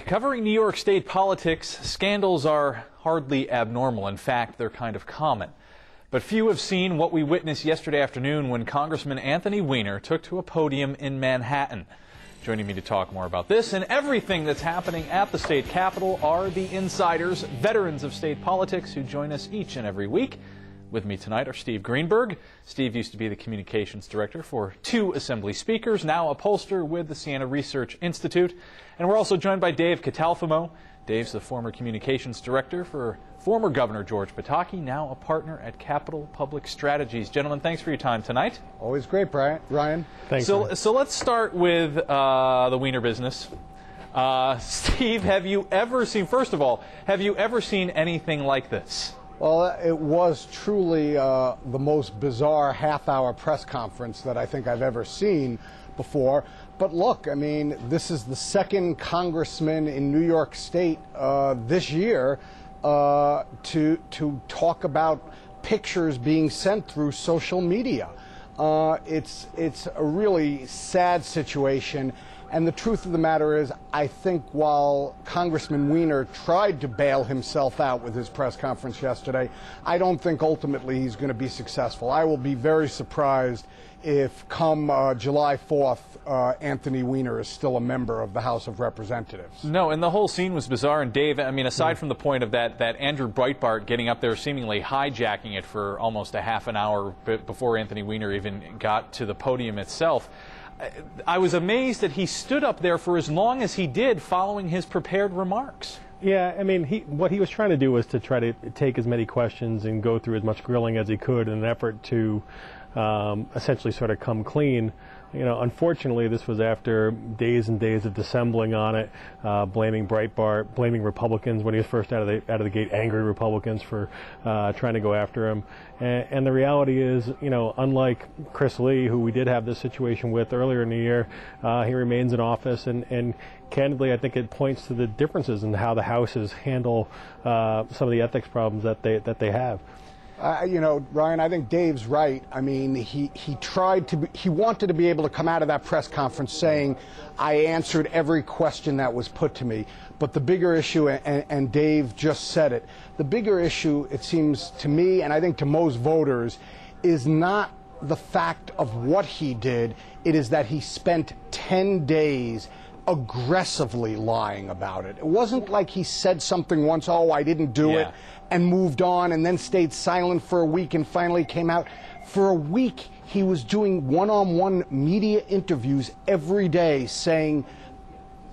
Covering New York State politics, scandals are hardly abnormal. In fact, they're kind of common. But few have seen what we witnessed yesterday afternoon when Congressman Anthony Weiner took to a podium in Manhattan. Joining me to talk more about this and everything that's happening at the state capitol are the insiders, veterans of state politics who join us each and every week. With me tonight are Steve Greenberg. Steve used to be the communications director for 2 Assembly speakers, now a pollster with the Siena Research Institute. And we're also joined by Dave Catalfamo. Dave's the former communications director for former Governor George Pataki, now a partner at Capital Public Strategies. Gentlemen, thanks for your time tonight. Always great, Ryan. Thanks. So let's start with the Weiner business. Steve, have you ever seen, first of all, have you ever seen anything like this? Well, it was truly the most bizarre half-hour press conference that I think I've ever seen before. But look, I mean, this is the second congressman in New York State this year to talk about pictures being sent through social media. It's a really sad situation. And the truth of the matter is, I think while Congressman Weiner tried to bail himself out with his press conference yesterday, I don't think ultimately he's going to be successful. I will be very surprised if come July 4th, Anthony Weiner is still a member of the House of Representatives. No, and the whole scene was bizarre. And Dave, I mean, aside from the point of that Andrew Breitbart getting up there seemingly hijacking it for almost a half an hour before Anthony Weiner even got to the podium itself, I was amazed that he stood up there for as long as he did following his prepared remarks. Yeah, I mean, what he was trying to do was to try to take as many questions and go through as much grilling as he could in an effort to essentially sort of come clean. You know, unfortunately, this was after days and days of dissembling on it, blaming Breitbart, blaming Republicans when he was first out of the gate, angry Republicans for trying to go after him. And the reality is, you know, unlike Chris Lee, who we did have this situation with earlier in the year, he remains in office. And candidly, I think it points to the differences in how the Houses handle some of the ethics problems that they have. You know, Ryan, I think Dave's right. I mean, he wanted to be able to come out of that press conference saying, I answered every question that was put to me. But the bigger issue, and Dave just said it, the bigger issue, it seems to me, and I think to most voters, is not the fact of what he did. It is that he spent 10 days aggressively lying about it. It wasn't like he said something once, oh, I didn't do it, and moved on and then stayed silent for a week and finally came out. For a week, he was doing one-on-one media interviews every day saying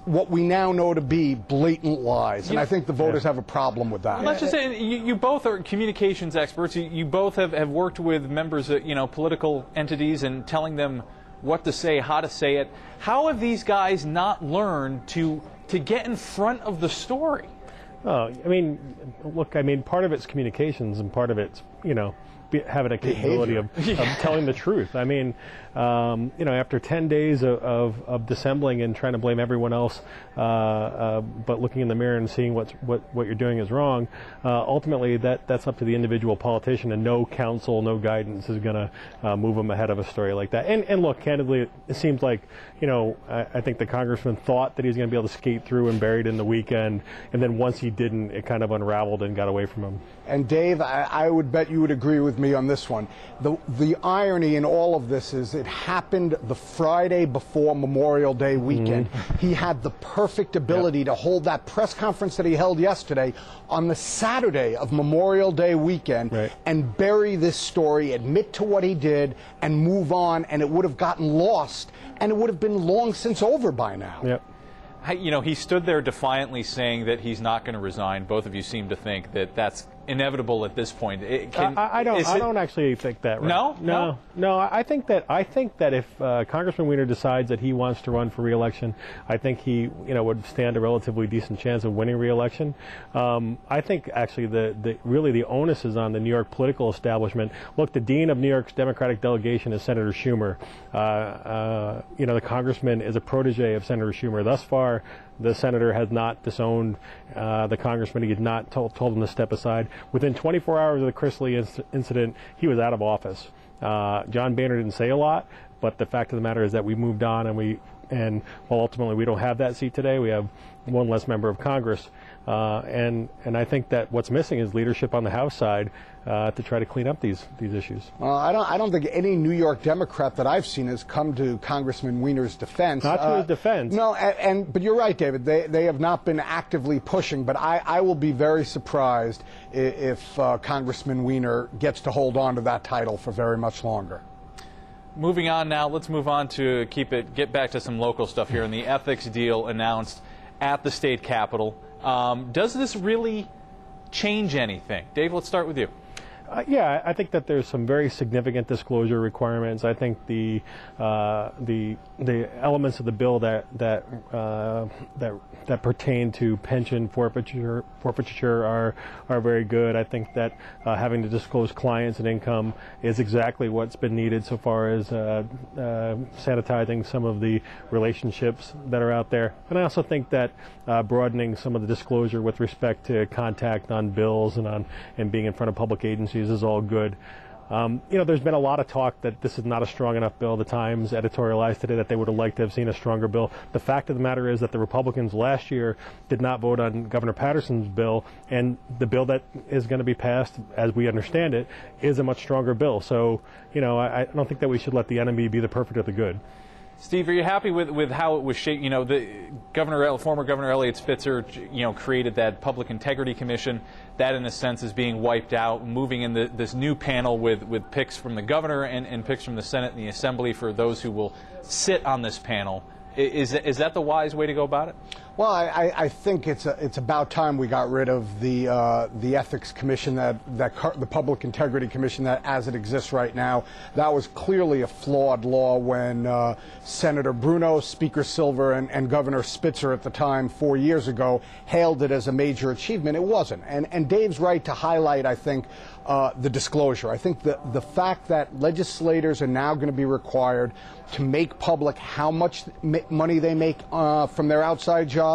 what we now know to be blatant lies. And I think the voters have a problem with that. Let's just say, you both are communications experts. You both have worked with members of, political entities and telling them what to say, how to say it. How have these guys not learned to get in front of the story? Oh, I mean, look, I mean, part of it's communications and part of it's, having a capability of telling the truth. I mean, after 10 days of dissembling and trying to blame everyone else, but looking in the mirror and seeing what you're doing is wrong, ultimately that's up to the individual politician, and no counsel, no guidance is going to move them ahead of a story like that. And look, candidly, it seems like, I think the congressman thought that he was going to be able to skate through and bury it in the weekend, and then once he didn't, it kind of unraveled and got away from him. And Dave, I would bet you would agree with me on this one. The irony in all of this is it happened the Friday before Memorial Day weekend. He had the perfect ability to hold that press conference that he held yesterday on the Saturday of Memorial Day weekend and bury this story, admit to what he did, and move on, and it would have gotten lost, and it would have been long since over by now. Yep. He stood there defiantly saying that he's not going to resign. Both of you seem to think that that's inevitable at this point. I don't actually think that. Right? No. I think that if Congressman Weiner decides that he wants to run for re-election, I think he would stand a relatively decent chance of winning re-election. I think actually really the onus is on the New York political establishment. Look, the dean of New York's Democratic delegation is Senator Schumer. The congressman is a protege of Senator Schumer. Thus far, the senator has not disowned the congressman. He has not told him to step aside. Within 24 hours of the Chris Lee incident, he was out of office. John Boehner didn't say a lot, but the fact of the matter is that we moved on and we And while ultimately we don't have that seat today, we have one less member of Congress. And I think that what's missing is leadership on the House side to try to clean up these issues. Well, I don't think any New York Democrat that I've seen has come to Congressman Wiener's defense. Not to his defense. No, but you're right, David. They have not been actively pushing. But I will be very surprised if Congressman Wiener gets to hold on to that title for very much longer. Moving on now, let's move on to get back to some local stuff here. And the ethics deal announced at the state capitol. Does this really change anything? Dave, let's start with you. Yeah, I think that there's some very significant disclosure requirements. I think the elements of the bill that pertain to pension forfeiture are very good. I think that having to disclose clients and income is exactly what's been needed so far as sanitizing some of the relationships that are out there. And I also think that broadening some of the disclosure with respect to contact on bills and being in front of public agencies is all good. There's been a lot of talk that this is not a strong enough bill. The Times editorialized today that they would have liked to have seen a stronger bill. The fact of the matter is that the Republicans last year did not vote on Governor Patterson's bill, and the bill that is going to be passed, as we understand it, is a much stronger bill. So, I don't think that we should let the enemy be the perfect of the good. Steve, are you happy with how it was shaped? The former Governor Eliot Spitzer, created that Public Integrity Commission. That, in a sense, is being wiped out, moving in this new panel with picks from the governor and picks from the Senate and the Assembly for those who will sit on this panel. Is that the wise way to go about it? Well, I think it's about time we got rid of the Ethics Commission, the Public Integrity Commission that as it exists right now. That was clearly a flawed law when Senator Bruno, Speaker Silver, and Governor Spitzer at the time 4 years ago hailed it as a major achievement. It wasn't. And Dave's right to highlight, I think, the disclosure. I think the fact that legislators are now going to be required to make public how much money they make from their outside jobs,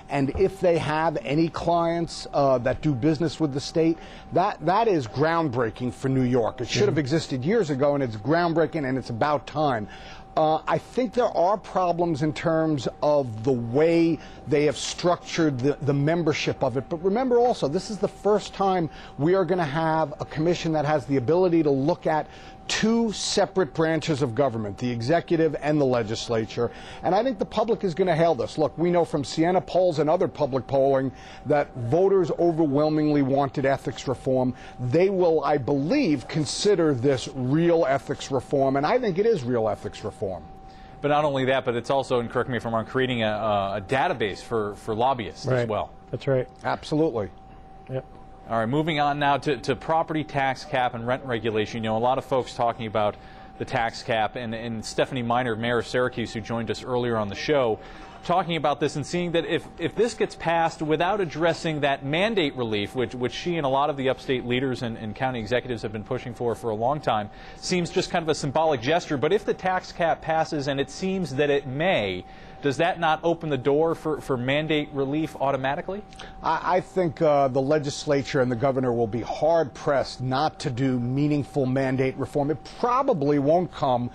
and if they have any clients that do business with the state, that is groundbreaking for New York. It should have existed years ago, and it's groundbreaking, and it's about time. I think there are problems in terms of the way they have structured the membership of it. But remember also, this is the first time we are going to have a commission that has the ability to look at two separate branches of government, the executive and the legislature. And I think the public is going to hail this. Look, we know from Siena polls and other public polling that voters overwhelmingly wanted ethics reform. They will, I believe, consider this real ethics reform, and I think it is real ethics reform. But not only that, but it's also, and correct me if I'm wrong, creating a database for lobbyists as well. That's right. Absolutely. Yep. All right, moving on now to property tax cap and rent regulation. A lot of folks talking about the tax cap, and Stephanie Miner, Mayor of Syracuse, who joined us earlier on the show, talking about this and seeing that if this gets passed without addressing that mandate relief, which she and a lot of the upstate leaders and county executives have been pushing for a long time, seems just kind of a symbolic gesture. But if the tax cap passes, and it seems that it may, does that not open the door for mandate relief automatically? I think the legislature and the governor will be hard-pressed not to do meaningful mandate reform. It probably won't come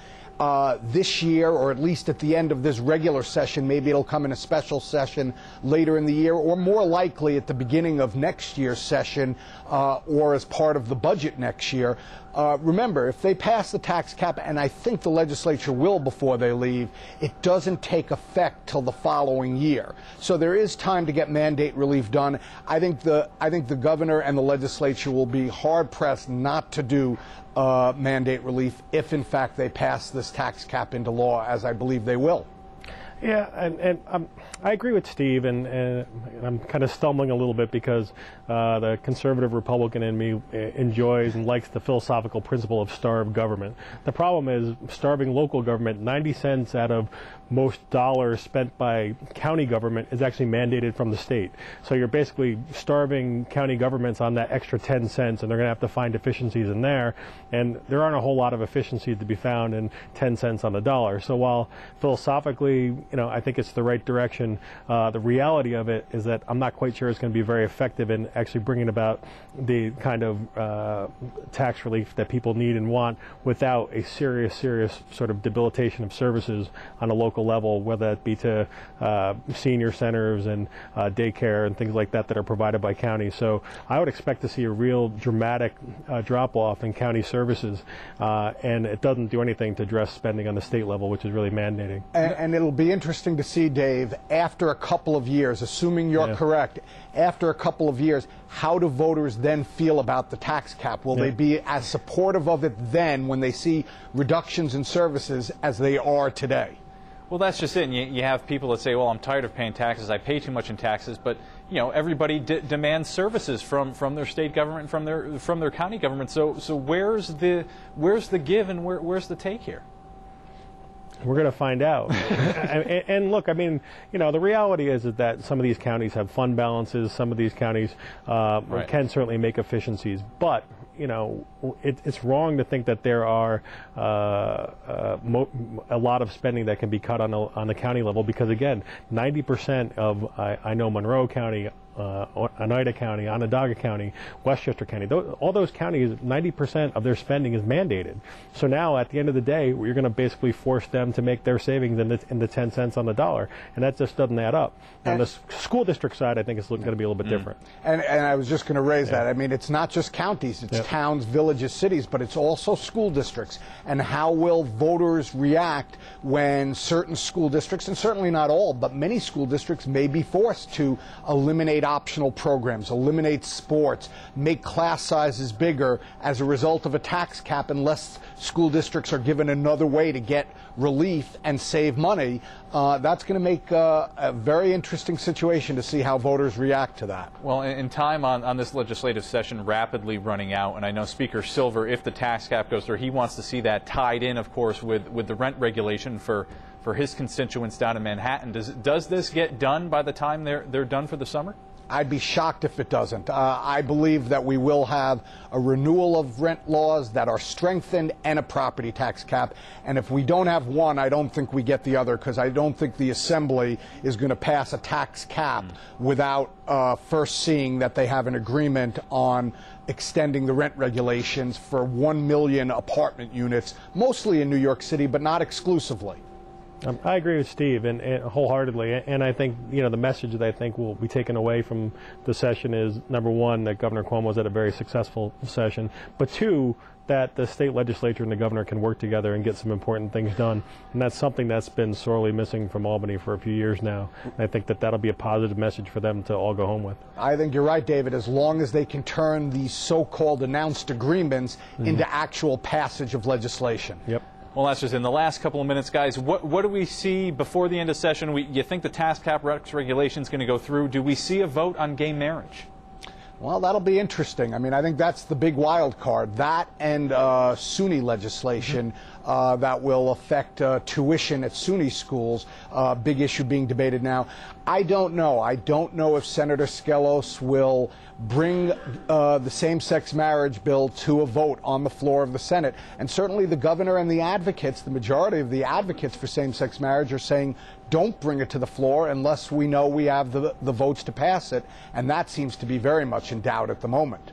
this year, or at least at the end of this regular session. Maybe it'll come in a special session later in the year, or more likely at the beginning of next year's session, or as part of the budget next year. Remember, if they pass the tax cap, and I think the legislature will before they leave, it doesn't take effect till the following year. So there is time to get mandate relief done. I think the governor and the legislature will be hard-pressed not to do mandate relief if, in fact, they pass this tax cap into law, as I believe they will. Yeah, and I agree with Steve, and I'm kind of stumbling a little bit because the conservative Republican in me enjoys and likes the philosophical principle of starved government. The problem is starving local government. 90 cents out of most dollars spent by county government is actually mandated from the state. So you're basically starving county governments on that extra 10 cents, and they're going to have to find efficiencies in there. And there aren't a whole lot of efficiencies to be found in 10 cents on the dollar. So while philosophically I think it's the right direction. The reality of it is that I'm not quite sure it's going to be very effective in actually bringing about the kind of tax relief that people need and want without a serious sort of debilitation of services on a local level, whether that be to senior centers and daycare and things like that that are provided by counties. So I would expect to see a real dramatic drop-off in county services, and it doesn't do anything to address spending on the state level, which is really mandating. And it'll be interesting to see, Dave, after a couple of years, assuming you're correct, after a couple of years, how do voters then feel about the tax cap? Will they be as supportive of it then when they see reductions in services as they are today? Well, that's just it. And you have people that say, well, I'm tired of paying taxes. I pay too much in taxes. But, everybody demands services from their state government, from their county government. So where's the give and where's the take here? We're going to find out. and look, I mean, the reality is that some of these counties have fund balances. Some of these counties can certainly make efficiencies. But, it's wrong to think that there are a lot of spending that can be cut on the county level because, again, 90% of, I know Monroe County, Oneida County, Onondaga County, Westchester County, all those counties, 90% of their spending is mandated. So now, at the end of the day, you're going to basically force them to make their savings in the 10 cents on the dollar, and that just doesn't add up. On the school district side, I think it's going to be a little bit different. And I was just going to raise that. I mean, it's not just counties, it's towns, villages, cities, but it's also school districts. And how will voters react when certain school districts, and certainly not all, but many school districts may be forced to eliminate optional programs, eliminate sports, make class sizes bigger as a result of a tax cap unless school districts are given another way to get relief and save money. That's going to make a very interesting situation to see how voters react to that. Well, in time on this legislative session rapidly running out, and I know Speaker Silver, if the tax cap goes through, he wants to see that tied in, of course, with the rent regulation for his constituents down in Manhattan. Does this get done by the time they're done for the summer? I'd be shocked if it doesn't. I believe that we will have a renewal of rent laws that are strengthened and a property tax cap. And if we don't have one, I don't think we get the other, because I don't think the Assembly is going to pass a tax cap without first seeing that they have an agreement on extending the rent regulations for 1 million apartment units, mostly in New York City, but not exclusively. I agree with Steve and wholeheartedly, and I think the message that I think will be taken away from the session is, number one, that Governor Cuomo was at a very successful session, but two, that the state legislature and the governor can work together and get some important things done, and that's something that's been sorely missing from Albany for a few years now. And I think that that'll be a positive message for them to all go home with. I think you're right, David, as long as they can turn these so-called announced agreements into actual passage of legislation. Yep. Well, that's just in the last couple of minutes, guys. What do we see before the end of session? You think the tax cap regulation is going to go through? Do we see a vote on gay marriage? Well, that'll be interesting. I mean, I think that's the big wild card. That and SUNY legislation that will affect tuition at SUNY schools, big issue being debated now. I don't know. I don't know if Senator Skelos will bring the same-sex marriage bill to a vote on the floor of the Senate. And certainly the governor and the advocates, the majority of the advocates for same-sex marriage, are saying don't bring it to the floor unless we know we have the votes to pass it. And that seems to be very much in doubt at the moment.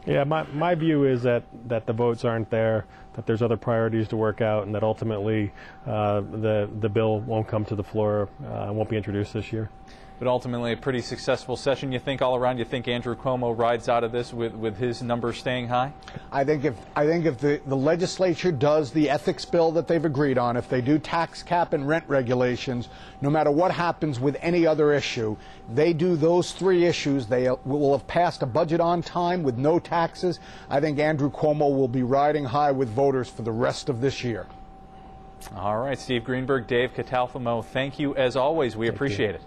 Yeah, my view is that the votes aren't there, that there's other priorities to work out, and that ultimately the bill won't come to the floor, won't be introduced this year. But ultimately a pretty successful session, you think, all around? You think Andrew Cuomo rides out of this with his numbers staying high? I think if the legislature does the ethics bill that they've agreed on, if they do tax cap and rent regulations, no matter what happens with any other issue, they do those three issues, they will have passed a budget on time with no taxes. I think Andrew Cuomo will be riding high with voters for the rest of this year. All right, Steve Greenberg, Dave Catalfamo, thank you as always. We appreciate it.